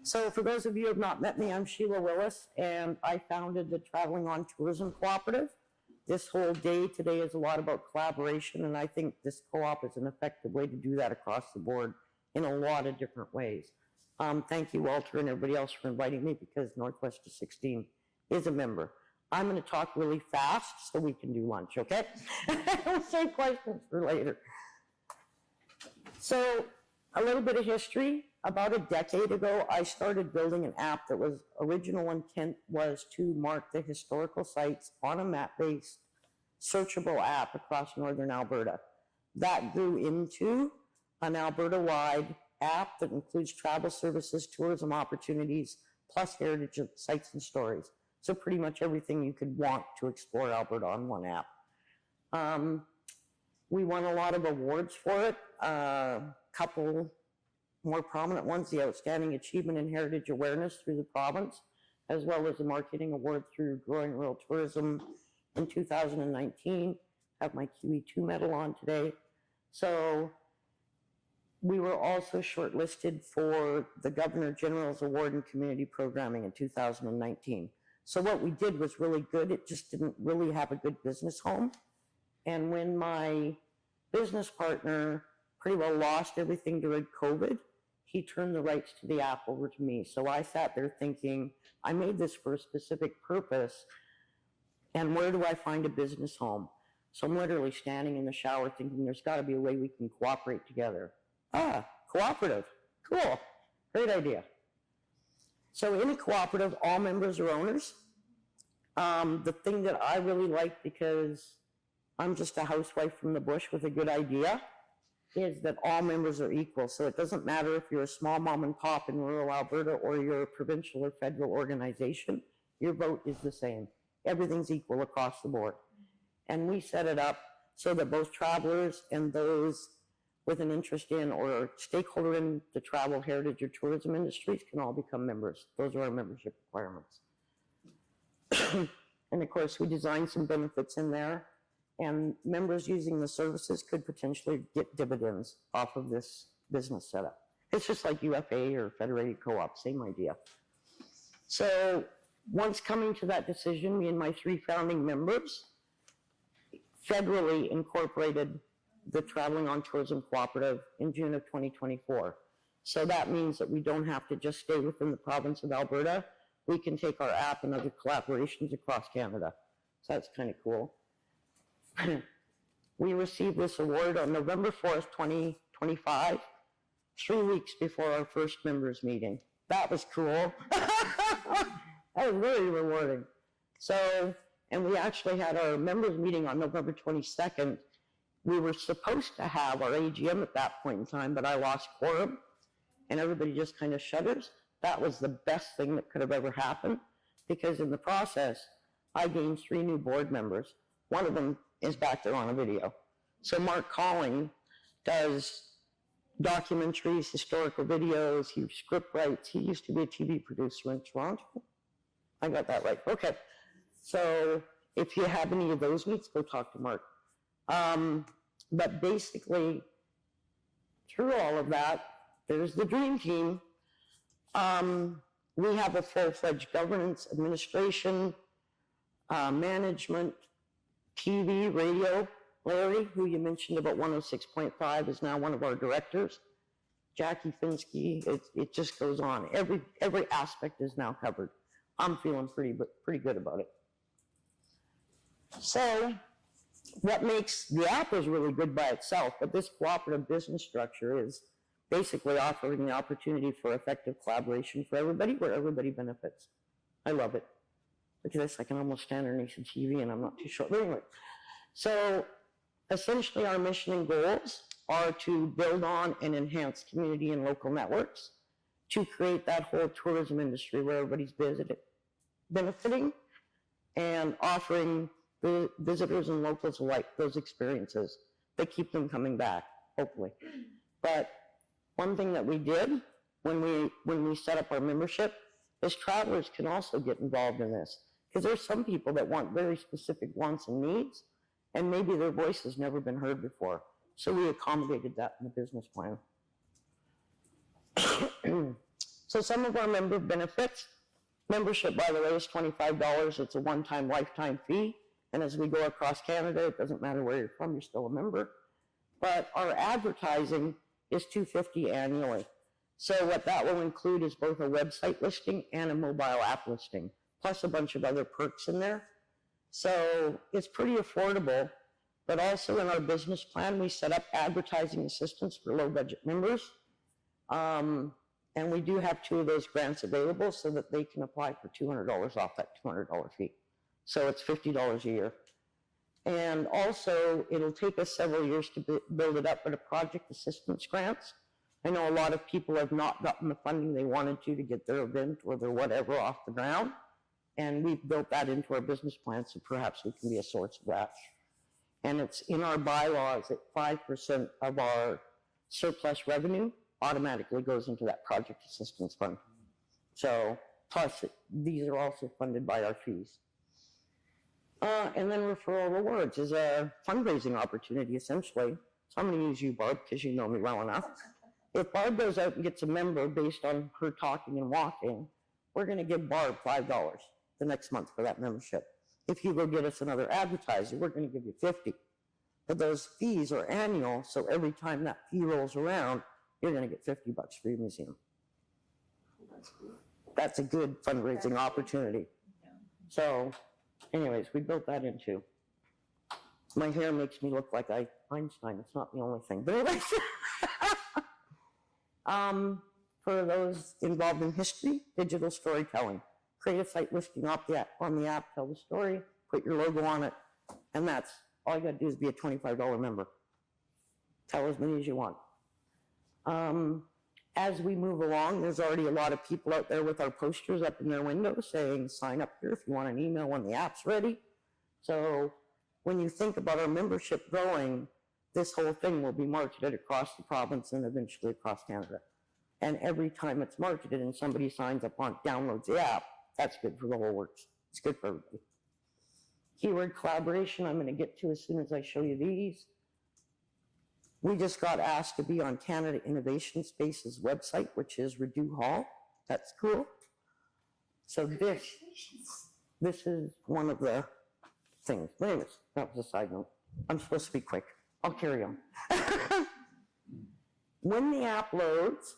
So for those of you who have not met me, I'm Sheila Willis, and I founded the Travel-ING On Tourism Cooperative. This whole day today is a lot about collaboration, and I think this co-op is an effective way to do that across the board in a lot of different ways. Thank you, Walter, and everybody else for inviting me, because Northwest of 16 is a member. I'm going to talk really fast so we can do lunch, okay? We'll save questions for later. So a little bit of history. About a decade ago, I started building an app that was original intent was to mark the historical sites on a map-based searchable app across northern Alberta. That grew into an Alberta-wide app that includes travel services, tourism opportunities, plus heritage sites and stories. So pretty much everything you could want to explore Alberta on one app. We won a lot of awards for it. Couple more prominent ones, the Outstanding Achievement in Heritage Awareness through the province, as well as the Marketing Award through Growing Rural Tourism in 2019. Have my QE2 medal on today. So we were also shortlisted for the Governor General's Award in Community Programming in 2019. So what we did was really good. It just didn't really have a good business home. And when my business partner pretty well lost everything during COVID, he turned the rights to the app over to me. So I sat there thinking, I made this for a specific purpose, and where do I find a business home? So I'm literally standing in the shower thinking there's got to be a way we can cooperate together. Cooperative, cool, great idea. So in a cooperative, all members are owners. The thing that I really like, because I'm just a housewife from the bush with a good idea, is that all members are equal. So it doesn't matter if you're a small mom and pop in rural Alberta or you're a provincial or federal organization, your vote is the same. Everything's equal across the board. And we set it up so that both travelers and those with an interest in or stakeholder in the travel, heritage, or tourism industries can all become members. Those are our membership requirements. And of course, we designed some benefits in there, and members using the services could potentially get dividends off of this business setup. It's just like UFA or Federated Co-op, same idea. So once coming to that decision, me and my 3 founding members federally incorporated the Travel-ING On Tourism Cooperative in June of 2024. So that means that we don't have to just stay within the province of Alberta. We can take our app and other collaborations across Canada. So that's kind of cool. We received this award on November 4th, 2025, 3 weeks before our first members meeting. That was cool. That was really rewarding. So, and we actually had our members meeting on November 22nd. We were supposed to have our AGM at that point in time, but I lost quorum, and everybody just kind of shudders. That was the best thing that could have ever happened, because in the process, I gained 3 new board members. One of them is back there on a video. So Mark Collings does documentaries, historical videos, he script writes. He used to be a TV producer in Toronto. I got that right. Okay. So if you have any of those needs, go talk to Mark. But basically, through all of that, there's the dream team. We have a full-fledged governance, administration, management, TV, radio. Larry, who you mentioned about 106.5, is now one of our directors. Jackie Finsky, it just goes on. Every aspect is now covered. I'm feeling pretty good about it. So what makes the app is really good by itself, but this cooperative business structure is basically offering the opportunity for effective collaboration for everybody, where everybody benefits. I love it. Look at this, I can almost stand underneath the TV and I'm not too short. But anyway, so essentially our mission and goals are to build on and enhance community and local networks to create that whole tourism industry where everybody's benefiting and offering the visitors and locals alike those experiences that keep them coming back, hopefully. But one thing that we did when we set up our membership is travelers can also get involved in this, because there's some people that want very specific wants and needs, and maybe their voice has never been heard before. So we accommodated that in the business plan. So some of our member benefits, membership, by the way, is $25. It's a one-time lifetime fee. And as we go across Canada, it doesn't matter where you're from, you're still a member. But our advertising is $250 annually. So what that will include is both a website listing and a mobile app listing, plus a bunch of other perks in there. So it's pretty affordable, but also in our business plan, we set up advertising assistance for low budget members. And we do have 2 of those grants available so that they can apply for $200 off that $200 fee. So it's $50 a year. And also, it'll take us several years to build it up, but a project assistance grants. I know a lot of people have not gotten the funding they wanted to get their event or their whatever off the ground. And we've built that into our business plan, so perhaps we can be a source of that. And it's in our bylaws that 5% of our surplus revenue automatically goes into that project assistance fund. So, plus, these are also funded by our fees. And then referral rewards is a fundraising opportunity, essentially. So I'm going to use you, Barb, because you know me well enough. If Barb goes out and gets a member based on her talking and walking, we're going to give Barb $5 the next month for that membership. If you go get us another advertiser, we're going to give you $50. But those fees are annual, so every time that fee rolls around, you're going to get $50 for your museum. That's a good fundraising opportunity. So, anyways, we built that in too. My hair makes me look like Einstein. It's not the only thing. But anyways, for those involved in history, digital storytelling. Create a site listing on the app, tell the story, put your logo on it, and that's all you got to do is be a $25 member. Tell as many as you want. As we move along, there's already a lot of people out there with our posters up in their windows saying, sign up here if you want an email when the app's ready. So when you think about our membership growing, this whole thing will be marketed across the province and eventually across Canada. And every time it's marketed and somebody signs up on, downloads the app, that's good for the whole works. It's good for everybody. Keyword collaboration, I'm going to get to as soon as I show you these. We just got asked to be on Canada Innovation Space's website, which is Redo Hall. That's cool. So this is one of the things. But anyways, that was a side note. I'm supposed to be quick. I'll carry on. When the app loads,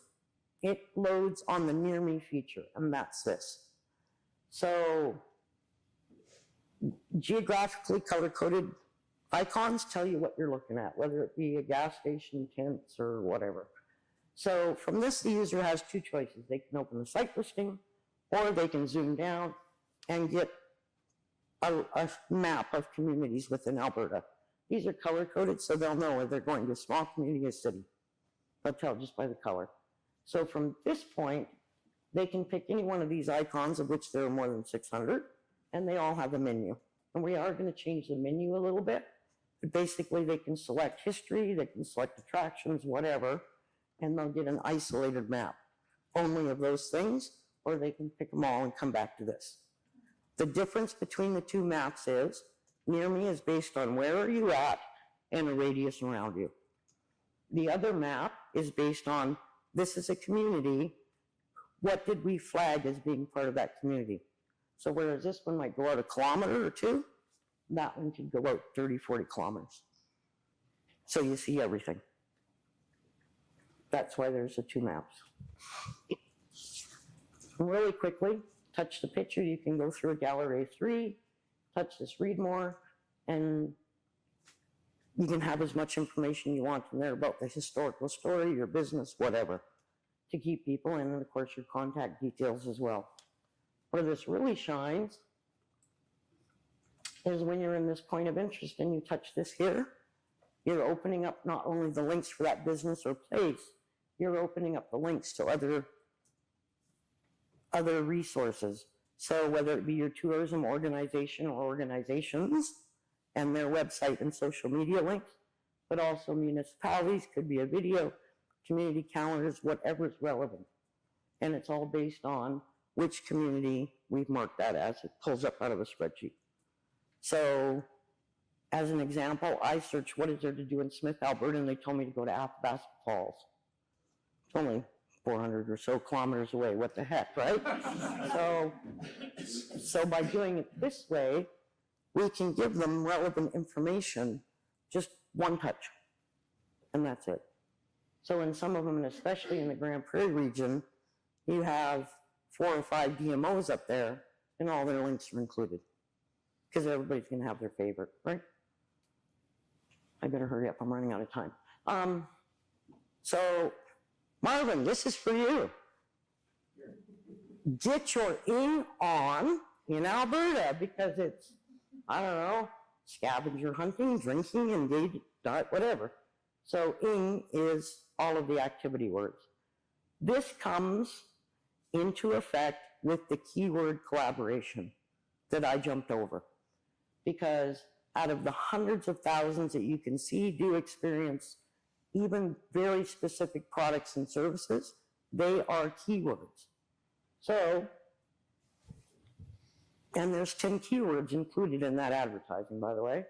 it loads on the Near Me feature, and that's this. So geographically color-coded icons tell you what you're looking at, whether it be a gas station, tents, or whatever. So from this, the user has 2 choices. They can open the site listing, or they can zoom down and get a map of communities within Alberta. These are color-coded, so they'll know whether they're going to a small community or a city. They'll tell just by the color. So from this point, they can pick any one of these icons, of which there are more than 600, and they all have a menu. And we are going to change the menu a little bit. But basically, they can select history, they can select attractions, whatever, and they'll get an isolated map only of those things, or they can pick them all and come back to this. The difference between the 2 maps is, Near Me is based on where are you at and a radius around you. The other map is based on, this is a community, what did we flag as being part of that community? So whereas this one might go out a kilometer or 2, that one could go out 30, 40 kilometers. So you see everything. That's why there's the 2 maps. Really quickly, touch the picture. You can go through a gallery 3, touch this read more, and you can have as much information you want in there about the historical story, your business, whatever, to keep people in, and of course your contact details as well. Where this really shines is when you're in this point of interest and you touch this here, you're opening up not only the links for that business or place, you're opening up the links to other resources. So whether it be your tourism organization or organizations and their website and social media links, but also municipalities, could be a video, community calendars, whatever is relevant. And it's all based on which community we've marked that as. It pulls up out of a spreadsheet. So as an example, I searched what is there to do in Smith, Alberta, and they told me to go to Athabasca Falls. It's only 400 or so kilometers away. What the heck, right? So by doing it this way, we can give them relevant information, just one touch, and that's it. So in some of them, and especially in the Grand Prairie region, you have 4 or 5 DMOs up there, and all their links are included, because everybody's going to have their favorite, right? I better hurry up, I'm running out of time. So, Marvin, this is for you. Get your ING on in Alberta, because it's, I don't know, scavenger hunting, drinking, engage, whatever. So ING is all of the activity words. This comes into effect with the keyword collaboration that I jumped over, because out of the hundreds of thousands that you can see, do, experience, even very specific products and services, they are keywords. So, and there's 10 keywords included in that advertising, by the way.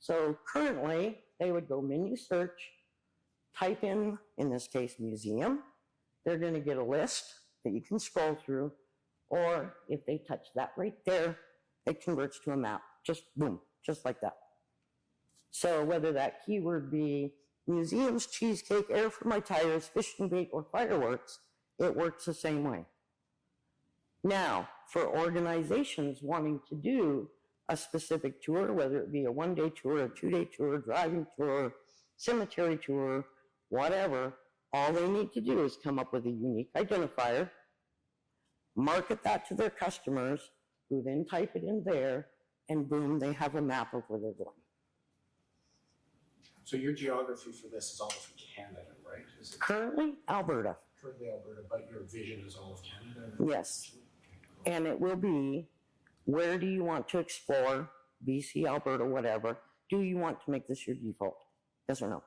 So currently, they would go menu search, type in this case, museum. They're going to get a list that you can scroll through, or if they touch that right there, it converts to a map. Just boom, just like that. So whether that keyword be museums, cheesecake, air for my tires, fishing bait, or fireworks, it works the same way. Now, for organizations wanting to do a specific tour, whether it be a 1-day tour, a 2-day tour, driving tour, cemetery tour, whatever, all they need to do is come up with a unique identifier, market that to their customers, who then type it in there, and boom, they have a map of where they're going. So your geography for this is all of Canada, right? Is it Currently, Alberta. currently Alberta, but your vision is all of Canada? Yes. And it will be, where do you want to explore, BC, Alberta, whatever. Do you want to make this your default? Yes or no?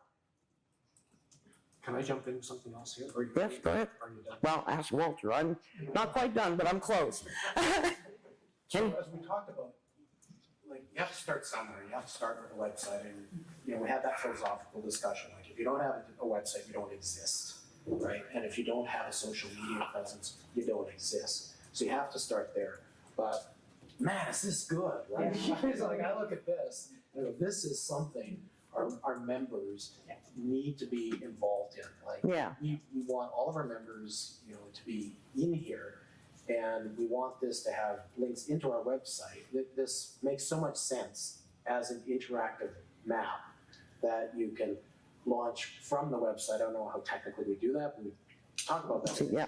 Can I jump into something else here? Yes, go ahead. Are you done? Well, ask Walter. I'm not quite done, but I'm close. So as we talked about, like, you have to start somewhere. You have to start with a website, and we had that philosophical discussion. Like, if you don't have a website, you don't exist, right? And if you don't have a social media presence, you don't exist. So you have to start there. But man, is this good, right? It's like, I look at this, and this is something our members need to be involved in. Like, we want all of our members, to be in here. And we want this to have links into our website. This makes so much sense as an interactive map that you can launch from the website. I don't know how technically we do that, but we talk about that. Yeah.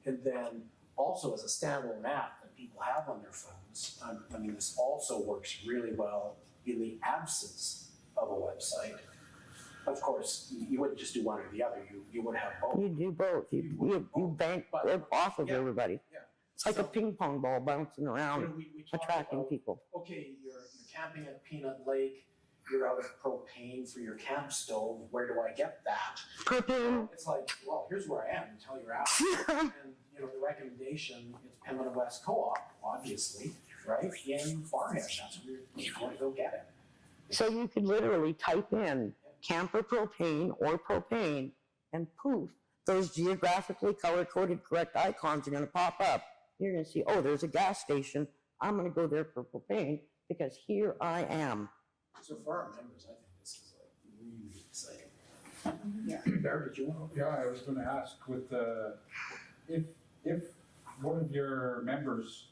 And then also as a standalone app that people have on their phones. I mean, this also works really well in the absence of a website. Of course, you wouldn't just do one or the other. You would have both. You do both. You bank off of everybody. Yeah. It's like a ping pong ball bouncing around, we talk attracting about, people. Okay, you're camping at Peanut Lake. You're out of propane for your camp stove. Where do I get that? Propane. It's like, well, here's where I am. You tell your app. And the recommendation is Pembina West Co-op, obviously, right? In Farnham. That's where you want to go get it. So you could literally type in camper propane or propane, and poof, those geographically color-coded correct icons are going to pop up. You're going to see, oh, there's a gas station. I'm going to go there for propane because here I am. So for our members, I think this is like really exciting. Barry, did you want to? Yeah, I was going to ask with if one of your members,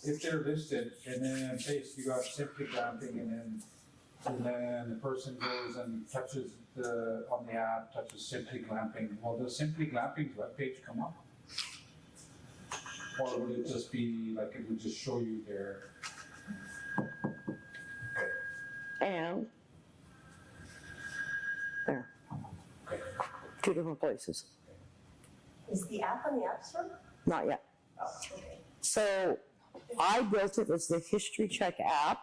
if they're listed, and then basically you got Simply Glamping, and then the person goes and touches on the app, touches Simply Glamping. Well, does Simply Glamping's webpage come up? Or would it just be like it would just show you there? And there. Okay. 2 different places. Is the app on the App Store? Not yet. Oh, okay. So I built it as the History Check app.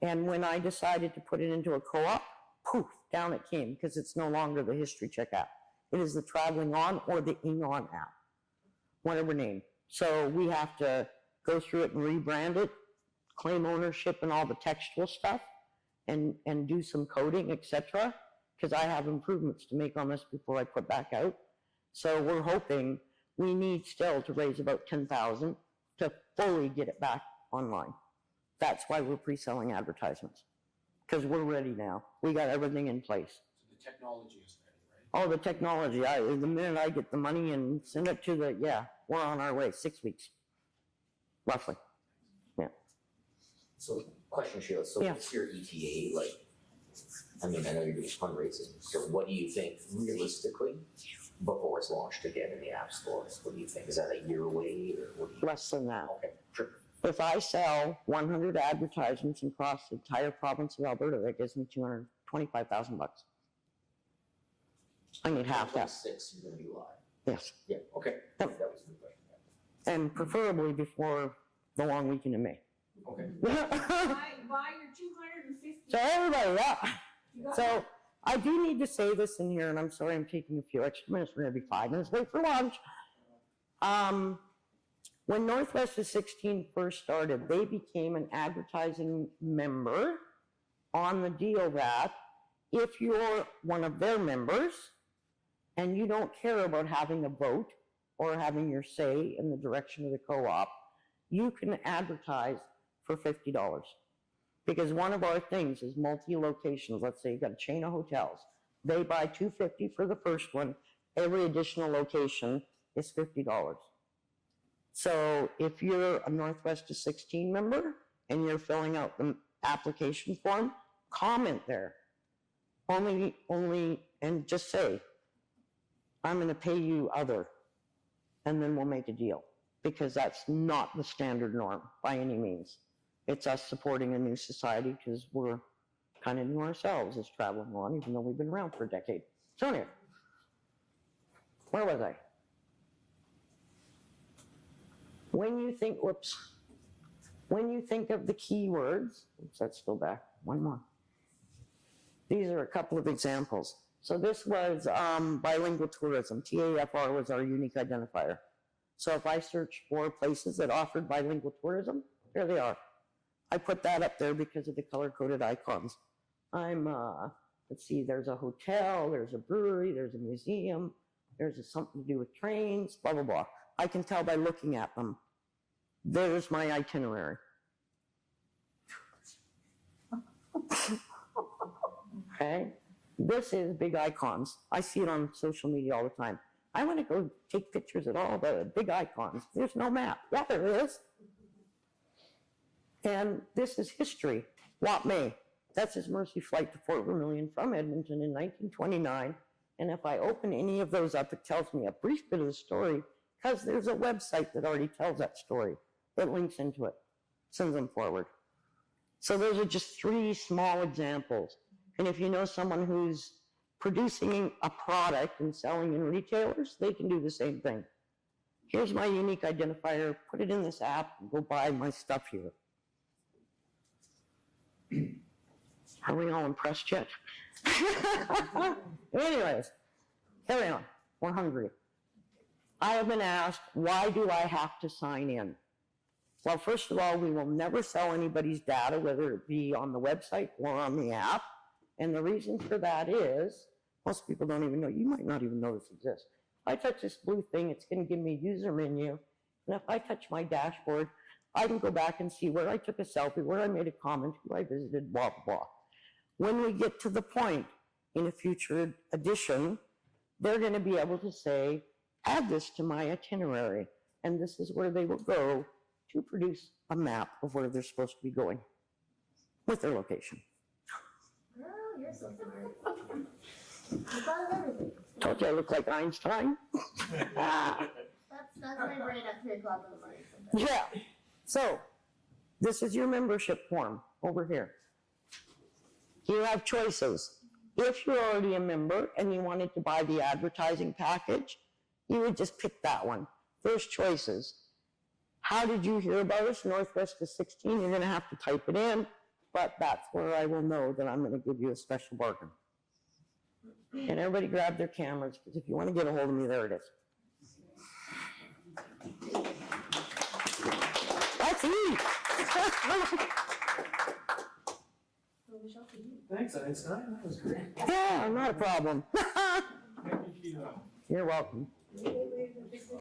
And when I decided to put it into a co-op, poof, down it came, because it's no longer the History Check app. It is the Travel-ING On or the ING On app, whatever name. So we have to go through it and rebrand it, claim ownership and all the textual stuff, and do some coding, etc., because I have improvements to make on this before I put back out. So we're hoping, we need still to raise about 10,000 to fully get it back online. That's why we're pre-selling advertisements, because we're ready now. We got everything in place. So the technology is ready, right? Oh, the technology, the minute I get the money and send it to we're on our way, 6 weeks, roughly. So, question, Sheila, so Yeah. what's your ETA like? I mean, I know you're doing fundraising, so what do you think realistically before it's launched again in the app stores? What do you think? Is that a year away or what do you? Less than that. Okay, sure. If I sell 100 advertisements across the entire province of Alberta, that gives me $225,000. I need half that. 26, you're gonna be live. Yes, Yeah, okay. Yep. That was the question. and preferably before the long weekend in May. Okay. Buy your 250. So everybody, yeah. You got So I do need to say this in here, and I'm sorry I'm taking a few extra minutes. We're gonna be 5 minutes late for lunch. When Northwest of 16 first started, they became an advertising member on the deal that if you're one of their members and you don't care about having a vote or having your say in the direction of the co-op, you can advertise for $50. Because one of our things is multi-locations. Let's say you got a chain of hotels. They buy $250 for the first one. Every additional location is $50. So if you're a Northwest of 16 member and you're filling out the application form, comment there. Only, and just say, I'm going to pay you other, and then we'll make a deal. Because that's not the standard norm by any means. It's us supporting a new society because we're kind of new ourselves as Travel-ING On, even though we've been around for a decade. So anyway, where was I? When you think of the keywords, oops, let's go back, one more. These are a couple of examples. So this was bilingual tourism. TAFR was our unique identifier. So if I search for places that offered bilingual tourism, there they are. I put that up there because of the color-coded icons. Let's see, there's a hotel, there's a brewery, there's a museum, there's something to do with trains, blah, blah, blah. I can tell by looking at them. There's my itinerary. Okay? This is big icons. I see it on social media all the time. I want to go take pictures of all the big icons. There's no map. Yeah, there is. And this is history. Wat May. That's his mercy flight to Fort Vermilion from Edmonton in 1929. And if I open any of those up, it tells me a brief bit of the story because there's a website that already tells that story. It links into it, sends them forward. So those are just 3 small examples. And if you know someone who's producing a product and selling in retailers, they can do the same thing. Here's my unique identifier, put it in this app, and go buy my stuff here. Are we all impressed yet? Anyways, carry on, we're hungry. I have been asked, why do I have to sign in? Well, first of all, we will never sell anybody's data, whether it be on the website or on the app. And the reason for that is, most people don't even know, you might not even know this exists. If I touch this blue thing, it's going to give me a user menu. And if I touch my dashboard, I can go back and see where I took a selfie, where I made a comment, who I visited, blah, blah, blah. When we get to the point in a future edition, they're going to be able to say, add this to my itinerary. And this is where they will go to produce a map of where they're supposed to be going with their location. Girl, you're so smart. You thought of everything. Told you I look like Einstein. That's my brain at 3 o'clock in the morning sometimes. Yeah. So this is your membership form over here. You have choices. If you're already a member and you wanted to buy the advertising package, you would just pick that one. There's choices. How did you hear about us? Northwest of 16, you're going to have to type it in, but that's where I will know that I'm going to give you a special bargain. And everybody grab their cameras, because if you want to get a hold of me, there it is. That's easy. Thanks, Einstein. That was great. Yeah, not a problem. Thank you, Sheila. You're welcome.